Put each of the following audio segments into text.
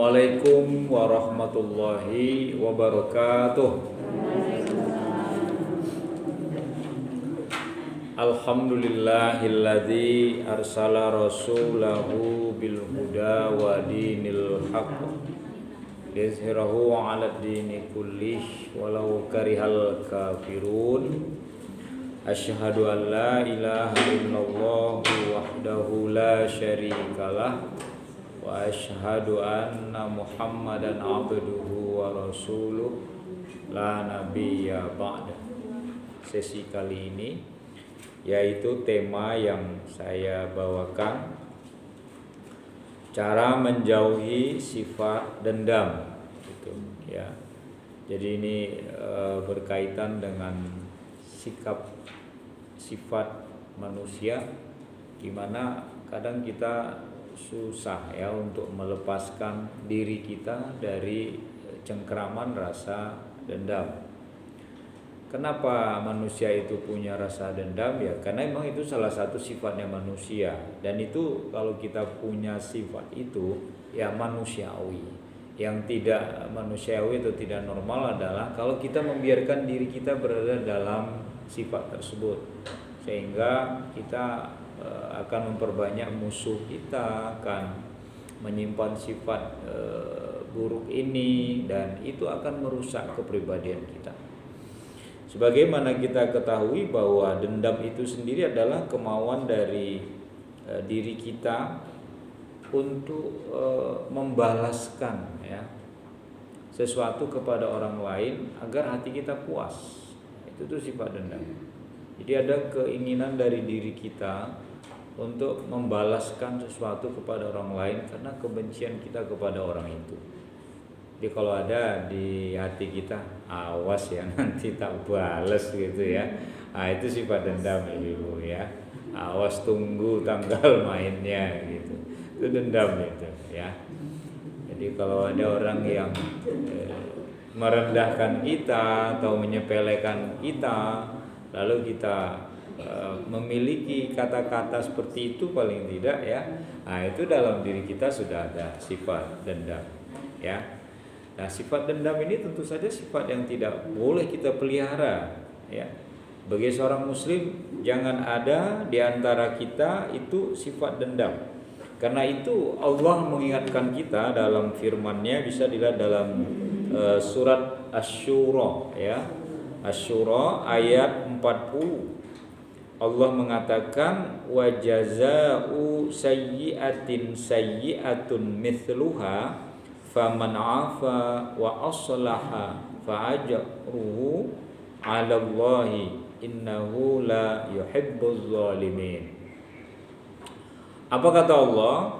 Assalamualaikum warahmatullahi wabarakatuh. Alhamdulillahilladzi arsala rasulahu bil huda wa dinil haqq liyuzhirahu 'alad dini kullih walau karihal kafirun. Asyhadu an la ilaha illallah wahdahu la syarikalah wa asyhadu anna Muhammadan abduhu wa rasuluh la nabiyya ba'da. Sesi kali ini yaitu tema yang saya bawakan, cara menjauhi sifat dendam gitu ya. Jadi ini berkaitan dengan sifat manusia, di mana kadang kita susah ya untuk melepaskan diri kita dari cengkraman rasa dendam. Kenapa manusia itu punya rasa dendam ya? Karena memang itu salah satu sifatnya manusia, dan itu kalau kita punya sifat itu ya manusiawi. Yang tidak manusiawi atau tidak normal adalah kalau kita membiarkan diri kita berada dalam sifat tersebut, sehingga kita akan memperbanyak musuh kita, akan menyimpan sifat buruk ini, dan itu akan merusak kepribadian kita. Sebagaimana kita ketahui bahwa dendam itu sendiri adalah kemauan dari diri kita untuk membalaskan ya sesuatu kepada orang lain agar hati kita puas. Itu tuh sifat dendam. Jadi ada keinginan dari diri kita untuk membalaskan sesuatu kepada orang lain karena kebencian kita kepada orang itu. Jadi kalau ada di hati kita, awas ya nanti tak balas gitu ya. Nah, itu sifat dendam Ibu ya. Awas tunggu tanggal mainnya gitu. Itu dendam itu ya. Jadi kalau ada orang yang merendahkan kita atau menyepelekan kita, lalu kita memiliki kata-kata seperti itu, paling tidak ya, nah itu dalam diri kita sudah ada sifat dendam ya. Nah sifat dendam ini tentu saja sifat yang tidak boleh kita pelihara ya. Bagi seorang muslim jangan ada di antara kita itu sifat dendam. Karena itu Allah mengingatkan kita dalam firman-Nya, bisa dilihat dalam surat Asy-Syura ya. Asy-Syura ayat 40. Allah mengatakan wa jazaa'u sayyi'atin sayyi'atun mithluha faman 'afa wa aslaha fa ajruhu 'ala Allahi innahu la yuhibbuz zalimin. Apa kata Allah?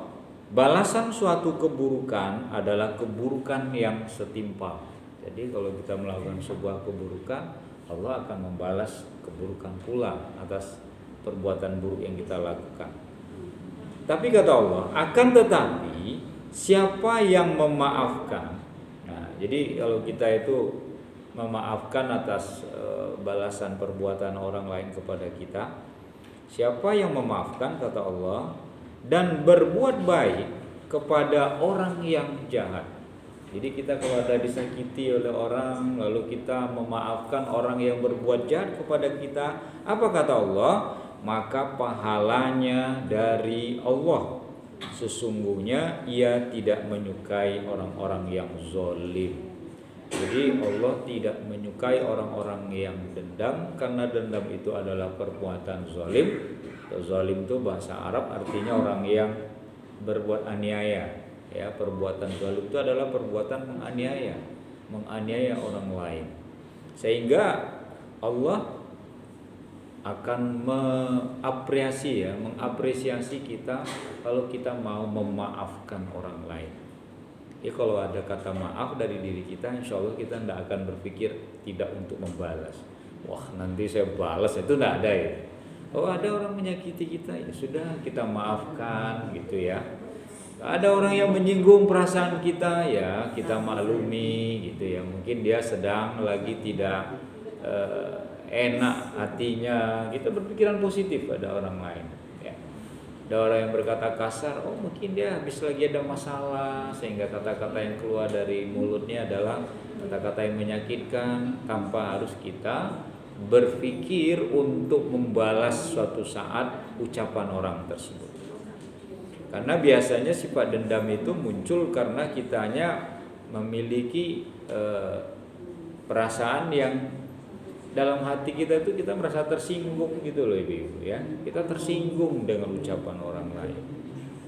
Balasan suatu keburukan adalah keburukan yang setimpal. Jadi kalau kita melakukan sebuah keburukan, Allah akan membalas keburukan pula atas perbuatan buruk yang kita lakukan. Tapi kata Allah, akan tetapi siapa yang memaafkan. Nah, jadi kalau kita itu memaafkan atas balasan perbuatan orang lain kepada kita, siapa yang memaafkan kata Allah dan berbuat baik kepada orang yang jahat. Jadi kita kalau ada disakiti oleh orang, lalu kita memaafkan orang yang berbuat jahat kepada kita, apa kata Allah? Maka pahalanya dari Allah. Sesungguhnya Ia tidak menyukai orang-orang yang zalim. Jadi Allah tidak menyukai orang-orang yang dendam, karena dendam itu adalah perbuatan zalim. Zalim itu bahasa Arab artinya orang yang berbuat aniaya. Ya, perbuatan zalim itu adalah perbuatan menganiaya orang lain. Sehingga Allah akan mengapresiasi kita kalau kita mau memaafkan orang lain. Ya, kalau ada kata maaf dari diri kita, insya Allah kita tidak akan berpikir tidak untuk membalas. Wah, nanti saya balas, itu tidak ada ya. Oh, ada orang menyakiti kita, ya sudah kita maafkan gitu ya. Ada orang yang menyinggung perasaan kita, ya kita maklumi gitu ya. Mungkin dia sedang lagi tidak enak hatinya, kita berpikiran positif pada orang lain ya. Ada orang yang berkata kasar, oh mungkin dia habis lagi ada masalah, sehingga kata-kata yang keluar dari mulutnya adalah kata-kata yang menyakitkan, tanpa harus kita berpikir untuk membalas suatu saat ucapan orang tersebut. Karena biasanya sifat dendam itu muncul karena kitanya memiliki perasaan yang dalam hati kita itu kita merasa tersinggung gitu loh Ibu ya. Kita tersinggung dengan ucapan orang lain.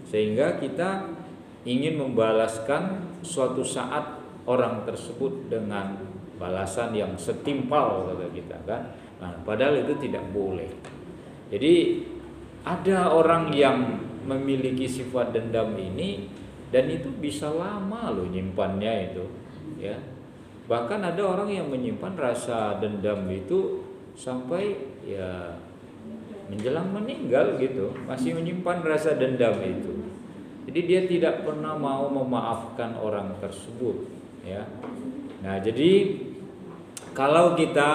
Sehingga kita ingin membalaskan suatu saat orang tersebut dengan balasan yang setimpal kata kita kan. Nah, padahal itu tidak boleh. Jadi ada orang yang memiliki sifat dendam ini dan itu bisa lama loh nyimpannya itu ya. Bahkan ada orang yang menyimpan rasa dendam itu sampai ya menjelang meninggal gitu, masih menyimpan rasa dendam itu. Jadi dia tidak pernah mau memaafkan orang tersebut ya. Nah, jadi kalau kita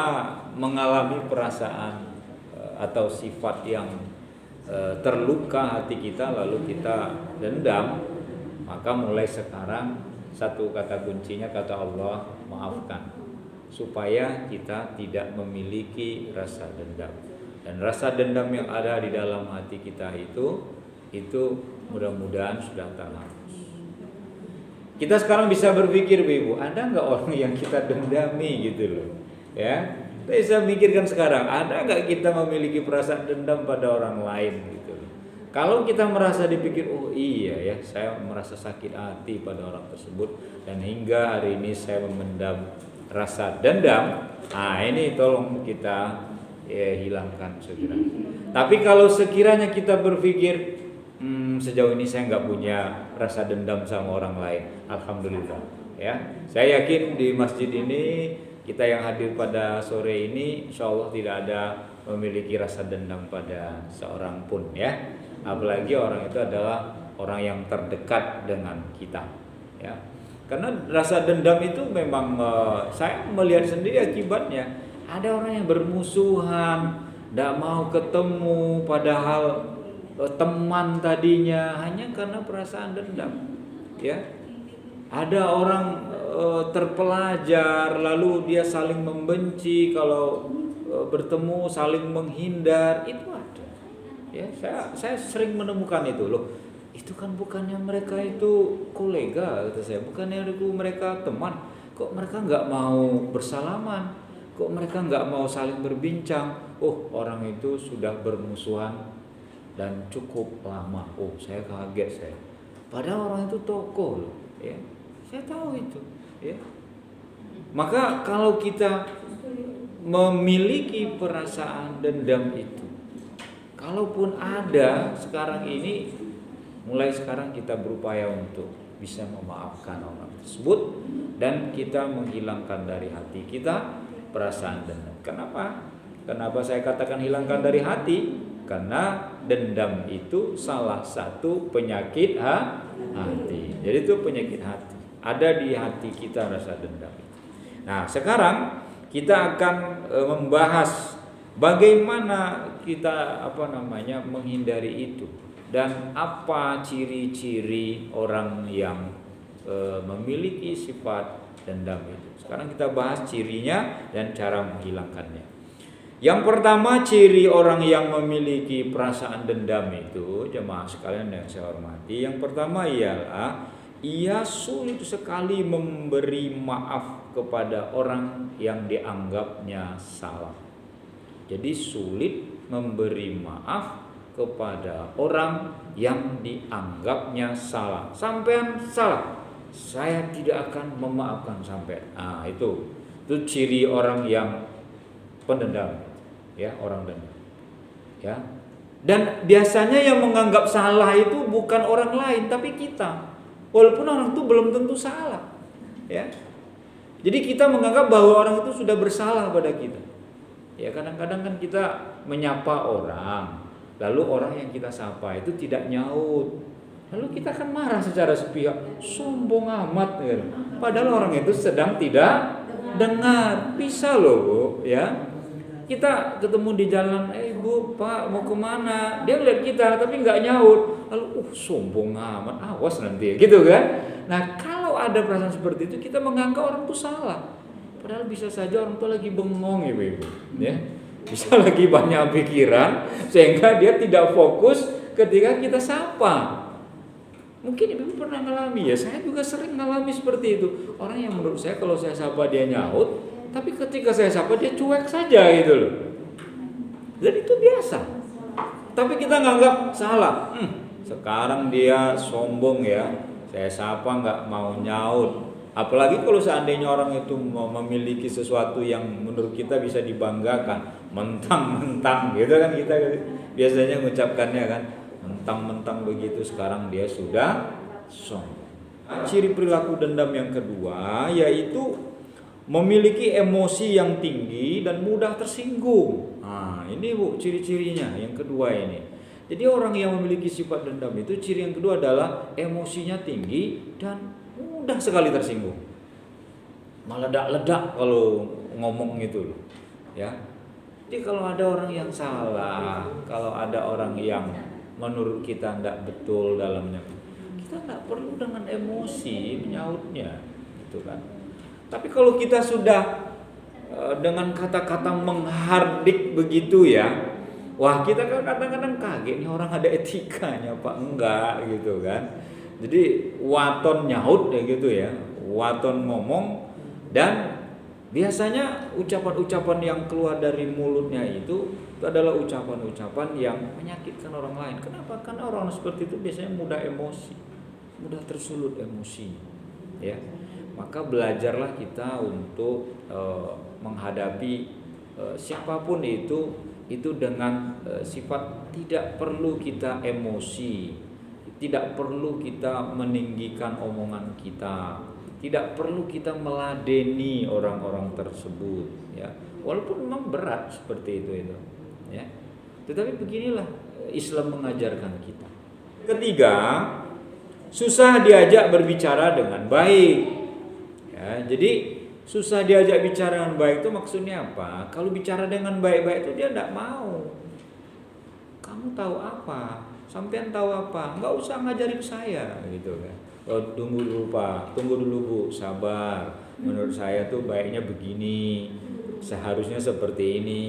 mengalami perasaan atau sifat yang terluka hati kita lalu kita dendam, maka mulai sekarang satu kata kuncinya kata Allah, maafkan, supaya kita tidak memiliki rasa dendam. Dan rasa dendam yang ada di dalam hati kita itu mudah-mudahan sudah tak harus. Kita sekarang bisa berpikir, Ibu, ada nggak orang yang kita dendami gitu loh, ya? Kita bisa mikirkan sekarang, ada nggak kita memiliki perasaan dendam pada orang lain gitu? Kalau kita merasa dipikir, oh iya ya, saya merasa sakit hati pada orang tersebut dan hingga hari ini saya memendam rasa dendam. Nah ini tolong kita hilangkan segera. Tapi kalau sekiranya kita berpikir, sejauh ini saya nggak punya rasa dendam sama orang lain, alhamdulillah. Ya, saya yakin di masjid ini kita yang hadir pada sore ini, insya Allah tidak ada memiliki rasa dendam pada seorang pun ya. Apalagi orang itu adalah orang yang terdekat dengan kita ya. Karena rasa dendam itu memang saya melihat sendiri akibatnya. Ada orang yang bermusuhan, tidak mau ketemu padahal teman tadinya, hanya karena perasaan dendam ya. Ada orang terpelajar lalu dia saling membenci, kalau bertemu saling menghindar, itu ada. Ya, saya sering menemukan itu loh. Itu kan bukannya mereka itu kolega, kata saya. Bukannya itu mereka teman. Kok mereka nggak mau bersalaman? Kok mereka nggak mau saling berbincang? Oh, orang itu sudah bermusuhan dan cukup lama. Oh, saya kaget saya. Padahal orang itu tokoh loh. Ya, saya tahu itu. Ya. Maka kalau kita memiliki perasaan dendam itu, kalaupun ada sekarang ini, mulai sekarang kita berupaya untuk bisa memaafkan orang tersebut dan kita menghilangkan dari hati kita perasaan dendam. Kenapa? Kenapa saya katakan hilangkan dari hati? Karena dendam itu salah satu penyakit hati. Jadi itu penyakit hati. Ada di hati kita rasa dendam. Nah, sekarang kita akan membahas bagaimana kita menghindari itu dan apa ciri-ciri orang yang memiliki sifat dendam itu. Sekarang kita bahas cirinya dan cara menghilangkannya. Yang pertama, ciri orang yang memiliki perasaan dendam itu, jemaah sekalian yang saya hormati, yang pertama ialah ia sulit sekali memberi maaf kepada orang yang dianggapnya salah. Jadi sulit memberi maaf kepada orang yang dianggapnya salah. Sampean salah, saya tidak akan memaafkan sampean. Nah, itu ciri orang yang pendendam, ya, orang dendam. Ya. Dan biasanya yang menganggap salah itu bukan orang lain tapi kita. Walaupun orang itu belum tentu salah. Ya. Jadi kita menganggap bahwa orang itu sudah bersalah pada kita. Ya, kadang-kadang kan kita menyapa orang, lalu orang yang kita sapa itu tidak nyaut. Lalu kita akan marah secara sepihak, sombong amat ya. Padahal orang itu sedang tidak dengar. Bisa loh, ya. Kita ketemu di jalan, Bu, Pak, mau kemana? Dia ngeliat kita tapi nggak nyaut. Lalu, sombong amat, awas nanti, gitu kan? Nah, kalau ada perasaan seperti itu, kita menganggap orang itu salah. Padahal bisa saja orang itu lagi bengong, ibu-ibu, ya. Bisa lagi banyak pikiran, sehingga dia tidak fokus ketika kita sapa. Mungkin ibu pernah ngalami, ya. Saya juga sering ngalami seperti itu. Orang yang menurut saya kalau saya sapa dia nyaut, tapi ketika saya sapa dia cuek saja gitu loh. Dan itu biasa. Tapi kita nganggap salah. Sekarang dia sombong ya. Saya sapa nggak mau nyaut. Apalagi kalau seandainya orang itu memiliki sesuatu yang menurut kita bisa dibanggakan, mentang-mentang gitu kan, kita biasanya mengucapkannya kan, mentang-mentang begitu sekarang dia sudah sombong. Ciri perilaku dendam yang kedua yaitu memiliki emosi yang tinggi dan mudah tersinggung. Nah, ini Bu ciri-cirinya yang kedua ini. Jadi orang yang memiliki sifat dendam itu ciri yang kedua adalah emosinya tinggi dan mudah sekali tersinggung. Meledak-ledak kalau ngomong gitu loh. Ya. Jadi kalau ada orang yang salah, kalau ada orang yang menurut kita tidak betul dalamnya, kita tidak perlu dengan emosi menyautnya, gitu kan. Tapi kalau kita sudah dengan kata-kata menghardik begitu ya, wah kita kan kadang-kadang kaget nih orang ada etikanya apa enggak gitu kan. Jadi waton nyaut ya gitu ya, waton ngomong, dan biasanya ucapan-ucapan yang keluar dari mulutnya itu adalah ucapan-ucapan yang menyakitkan orang lain. Kenapa? Karena orang seperti itu biasanya mudah emosi, mudah tersulut emosi, ya. Maka belajarlah kita untuk menghadapi siapapun itu dengan sifat tidak perlu kita emosi, tidak perlu kita meninggikan omongan kita, tidak perlu kita meladeni orang-orang tersebut, ya. Walaupun memang berat seperti itu, ya. Tetapi beginilah Islam mengajarkan kita. Ketiga, susah diajak berbicara dengan baik. Ya, jadi susah diajak bicara dengan baik itu maksudnya apa? Kalau bicara dengan baik-baik itu dia tidak mau. Kamu tahu apa? Sampean tahu apa? Enggak usah ngajarin saya gitu kan. Oh, tunggu dulu Pak, tunggu dulu Bu, sabar. Menurut saya tuh baiknya begini, seharusnya seperti ini,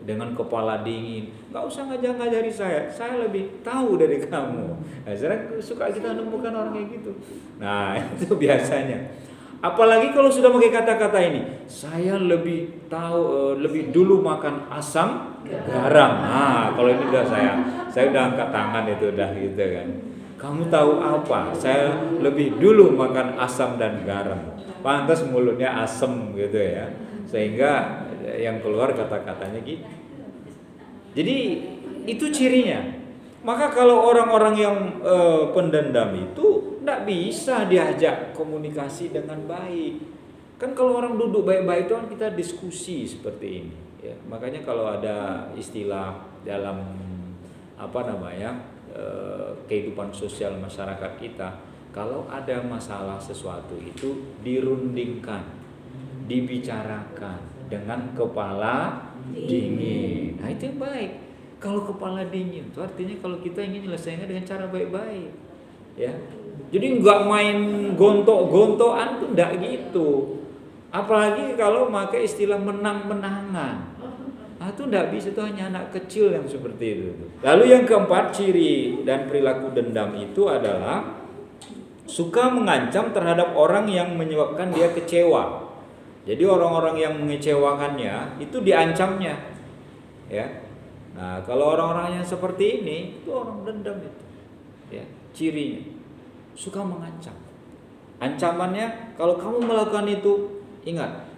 dengan kepala dingin. Enggak usah ngajari saya lebih tahu dari kamu. Nah, sekarang suka kita menemukan orang kayak gitu. Nah, itu biasanya. Apalagi kalau sudah pakai kata-kata ini, saya lebih tahu, lebih dulu makan asam garam. Nah, kalau ini udah saya udah angkat tangan itu udah gitu kan. Kamu tahu apa? Saya lebih dulu makan asam dan garam. Pantas mulutnya asam gitu ya, sehingga yang keluar kata-katanya gitu. Jadi itu cirinya. Maka kalau orang-orang yang pendendam itu tidak bisa diajak komunikasi dengan baik. Kan kalau orang duduk baik-baik itu kan kita diskusi seperti ini. Ya. Makanya kalau ada istilah dalam kehidupan sosial masyarakat kita, kalau ada masalah sesuatu itu dirundingkan, dibicarakan dengan kepala dingin. Nah itu yang baik. Kalau kepala dingin itu artinya kalau kita ingin menyelesaikannya dengan cara baik-baik, ya. Jadi nggak main gontok-gontokan tuh nggak gitu. Apalagi kalau pakai istilah menang-menangan. Nah, itu nggak bisa, itu hanya anak kecil yang seperti itu. Lalu yang keempat, ciri dan perilaku dendam itu adalah suka mengancam terhadap orang yang menyebabkan dia kecewa. Jadi orang-orang yang mengecewakannya itu diancamnya, ya. Nah, kalau orang-orang yang seperti ini itu orang dendam itu, ya, cirinya suka mengancam. Ancamannya, kalau kamu melakukan itu, ingat,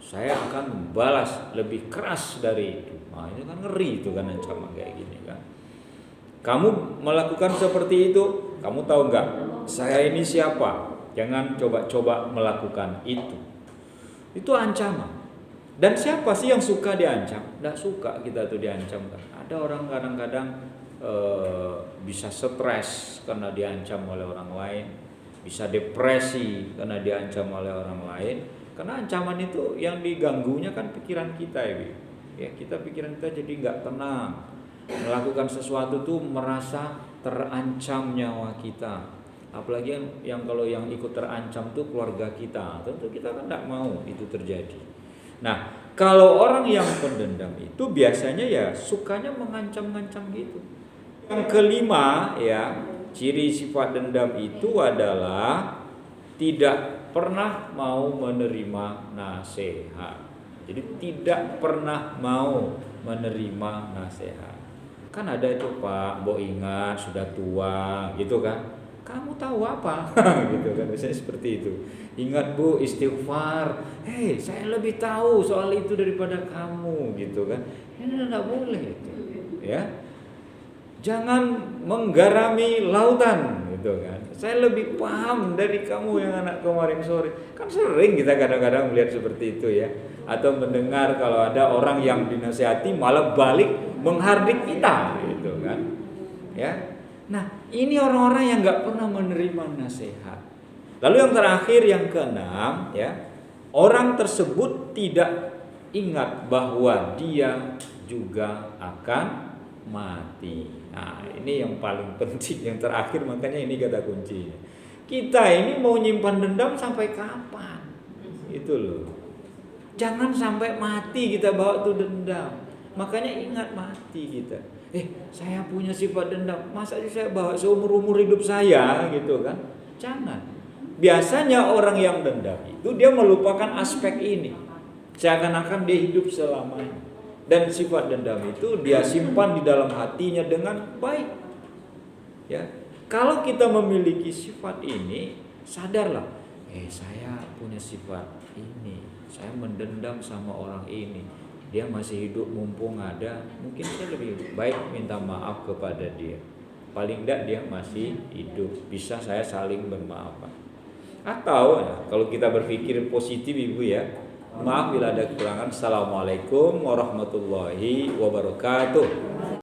saya akan membalas lebih keras dari itu. Nah, ini kan ngeri itu kan ancaman kayak gini kan. Kamu melakukan seperti itu, kamu tahu nggak? Saya ini siapa? Jangan coba-coba melakukan itu. Itu ancaman. Dan siapa sih yang suka diancam? Nggak suka kita tuh diancam kan. Ada orang kadang-kadang bisa stres karena diancam oleh orang lain, bisa depresi karena diancam oleh orang lain. Karena ancaman itu yang diganggunya kan pikiran kita ya kita pikiran kita jadi nggak tenang, melakukan sesuatu tuh merasa terancam nyawa kita, apalagi yang kalau yang ikut terancam tuh keluarga kita, tentu kita kan nggak mau itu terjadi. Nah, kalau orang yang pendendam itu biasanya ya sukanya mengancam-ngancam gitu. Yang kelima ya, ciri sifat dendam itu adalah tidak pernah mau menerima nasihat. Jadi tidak pernah mau menerima nasihat. Kan ada itu Pak, Mbok ingat sudah tua gitu kan. Kamu tahu apa? Gitu kan, biasanya seperti itu. Ingat Bu, istighfar. Hei, saya lebih tahu soal itu daripada kamu gitu kan. Ini enggak boleh itu. Ya. Jangan menggarami lautan gitu kan. Saya lebih paham dari kamu yang anak kemarin sore. Kan sering kita kadang-kadang melihat seperti itu ya. Atau mendengar kalau ada orang yang dinasihati malah balik menghardik kita gitu kan. Ya. Nah, ini orang-orang yang nggak pernah menerima nasihat. Lalu yang terakhir, yang keenam, ya, orang tersebut tidak ingat bahwa dia juga akan mati. Nah, ini yang paling penting, yang terakhir, makanya ini kata kuncinya. Kita ini mau nyimpan dendam sampai kapan? Itu loh. Jangan sampai mati kita bawa tuh dendam. Makanya ingat mati kita. Saya punya sifat dendam, masa saya bawa seumur-umur hidup saya gitu kan? Jangan. Biasanya orang yang dendam itu dia melupakan aspek ini. Seakan-akan dia hidup selamanya. Dan sifat dendam itu dia simpan di dalam hatinya dengan baik. Ya. Kalau kita memiliki sifat ini, sadarlah, saya punya sifat ini. Saya mendendam sama orang ini. Dia masih hidup mumpung ada, mungkin saya lebih baik minta maaf kepada dia. Paling tidak dia masih hidup, bisa saya saling bermaafan. Atau ya, kalau kita berpikir positif Ibu ya, maaf bila ada kekurangan. Assalamualaikum warahmatullahi wabarakatuh.